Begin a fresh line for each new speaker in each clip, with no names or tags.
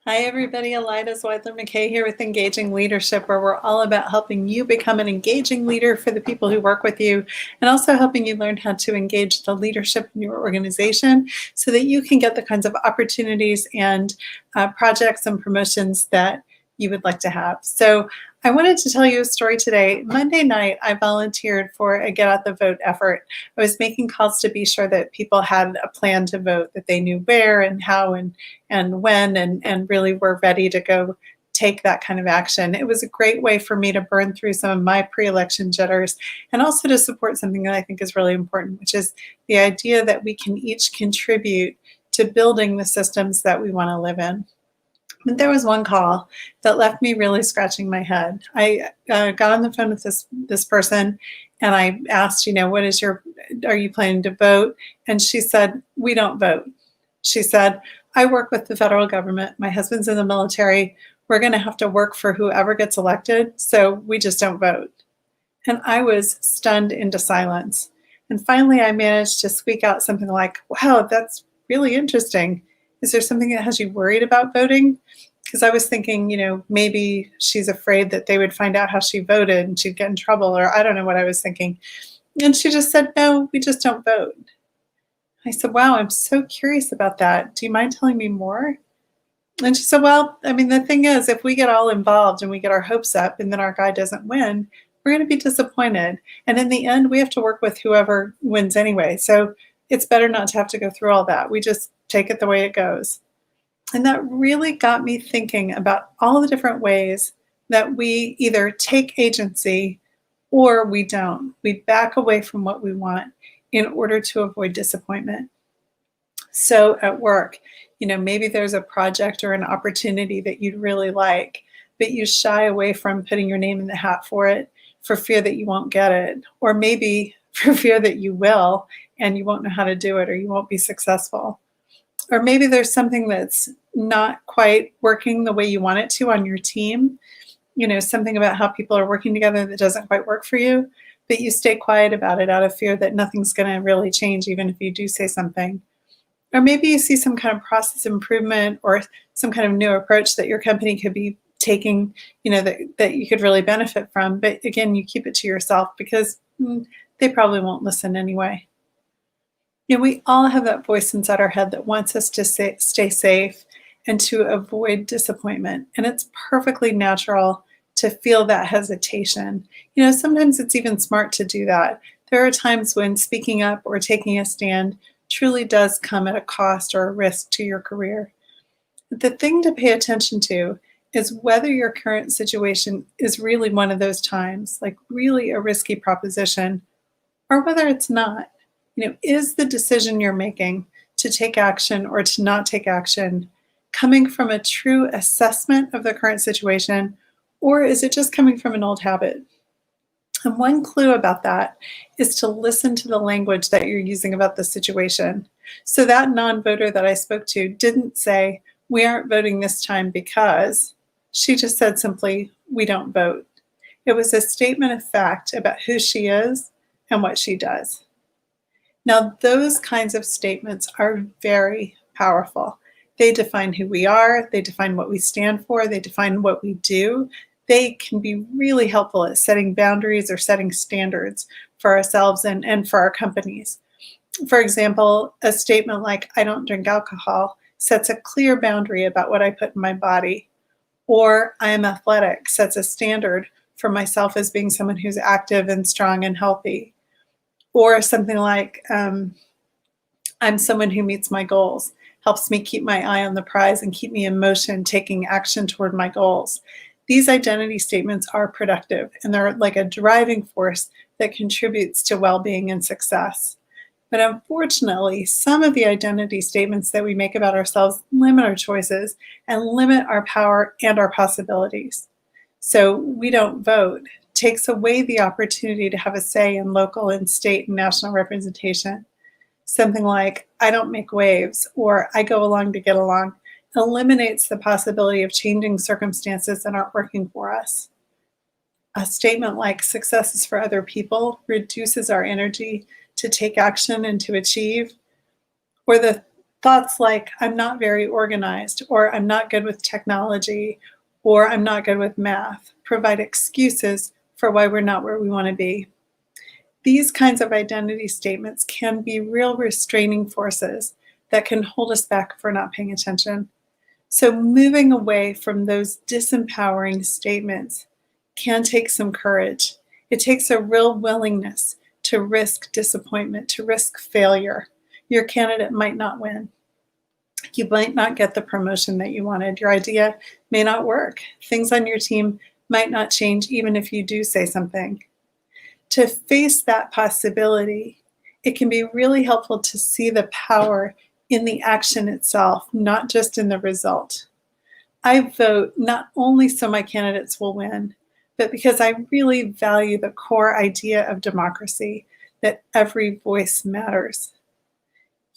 Hi, everybody. Elida Zweidler-McKay here with Engaging Leadership, where we're all about helping you become an engaging leader for the people who work with you, and also helping you learn how to engage the leadership in your organization so that you can get the kinds of opportunities and projects and promotions that you would like to have. So I wanted to tell you a story today. Monday night, I volunteered for a Get Out the Vote effort. I was making calls to be sure that people had a plan to vote, that they knew where and how and when, and really were ready to go take that kind of action. It was a great way for me to burn through some of my pre-election jitters and also to support something that I think is really important, which is the idea that we can each contribute to building the systems that we want to live in. But there was one call that left me really scratching my head. I got on the phone with this person, and I asked, are you planning to vote? And she said, we don't vote. She said, I work with the federal government. My husband's in the military. We're going to have to work for whoever gets elected, so we just don't vote. And I was stunned into silence. And finally, I managed to squeak out something like, wow, that's really interesting. Is there something that has you worried about voting? Because I was thinking, maybe she's afraid that they would find out how she voted and she'd get in trouble, or I don't know what I was thinking. And she just said, no, we just don't vote. I said, wow, I'm so curious about that. Do you mind telling me more? And she said, well, the thing is, if we get all involved and we get our hopes up and then our guy doesn't win, we're going to be disappointed. And in the end, we have to work with whoever wins anyway. So it's better not to have to go through all that. We just take it the way it goes. And that really got me thinking about all the different ways that we either take agency or we don't. We back away from what we want in order to avoid disappointment. So at work, maybe there's a project or an opportunity that you'd really like, but you shy away from putting your name in the hat for it for fear that you won't get it, or maybe for fear that you will and you won't know how to do it or you won't be successful. Or maybe there's something that's not quite working the way you want it to on your team, something about how people are working together that doesn't quite work for you, but you stay quiet about it out of fear that nothing's going to really change even if you do say something. Or maybe you see some kind of process improvement or some kind of new approach that your company could be taking, that you could really benefit from. But again, you keep it to yourself because they probably won't listen anyway. We all have that voice inside our head that wants us to stay safe and to avoid disappointment. And it's perfectly natural to feel that hesitation. Sometimes it's even smart to do that. There are times when speaking up or taking a stand truly does come at a cost or a risk to your career. The thing to pay attention to is whether your current situation is really one of those times, like really a risky proposition, or whether it's not. Is the decision you're making to take action or to not take action coming from a true assessment of the current situation, or is it just coming from an old habit? And one clue about that is to listen to the language that you're using about the situation. So that non-voter that I spoke to didn't say, we aren't voting this time because. She just said simply, we don't vote. It was a statement of fact about who she is and what she does. Now, those kinds of statements are very powerful. They define who we are, they define what we stand for, they define what we do. They can be really helpful at setting boundaries or setting standards for ourselves and for our companies. For example, a statement like, I don't drink alcohol, sets a clear boundary about what I put in my body. Or I am athletic, sets a standard for myself as being someone who's active and strong and healthy. Or something like, I'm someone who meets my goals, helps me keep my eye on the prize and keep me in motion, taking action toward my goals. These identity statements are productive, and they're like a driving force that contributes to well-being and success. But unfortunately, some of the identity statements that we make about ourselves limit our choices and limit our power and our possibilities. So we don't vote takes away the opportunity to have a say in local and state and national representation. Something like, I don't make waves, or I go along to get along, eliminates the possibility of changing circumstances that aren't working for us. A statement like, success is for other people, reduces our energy to take action and to achieve. Or the Thoughts like, I'm not very organized, or I'm not good with technology, or I'm not good with math provide excuses for why we're not where we want to be. These kinds of identity statements can be real restraining forces that can hold us back if we're not paying attention. So moving away from those disempowering statements can take some courage. It takes a real willingness to risk disappointment, to risk failure. Your candidate might not win. You might not get the promotion that you wanted. Your idea may not work. Things on your team might not change even if you do say something. To face that possibility, it can be really helpful to see the power in the action itself, not just in the result. I vote not only so my candidates will win, but because I really value the core idea of democracy, that every voice matters.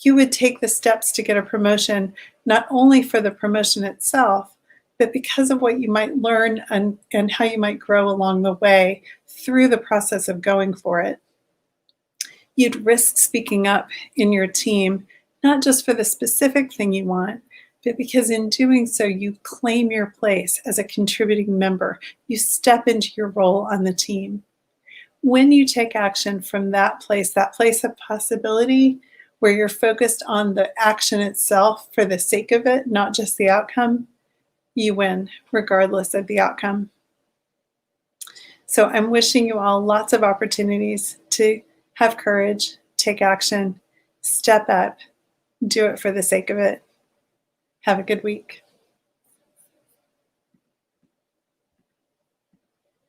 You would take the steps to get a promotion, not only for the promotion itself, but because of what you might learn and how you might grow along the way through the process of going for it. You'd risk speaking up in your team, not just for the specific thing you want, but because in doing so, you claim your place as a contributing member. You step into your role on the team. When you take action from that place of possibility, where you're focused on the action itself for the sake of it, not just the outcome, you win regardless of the outcome. So I'm wishing you all lots of opportunities to have courage, take action, step up, do it for the sake of it. Have a good week.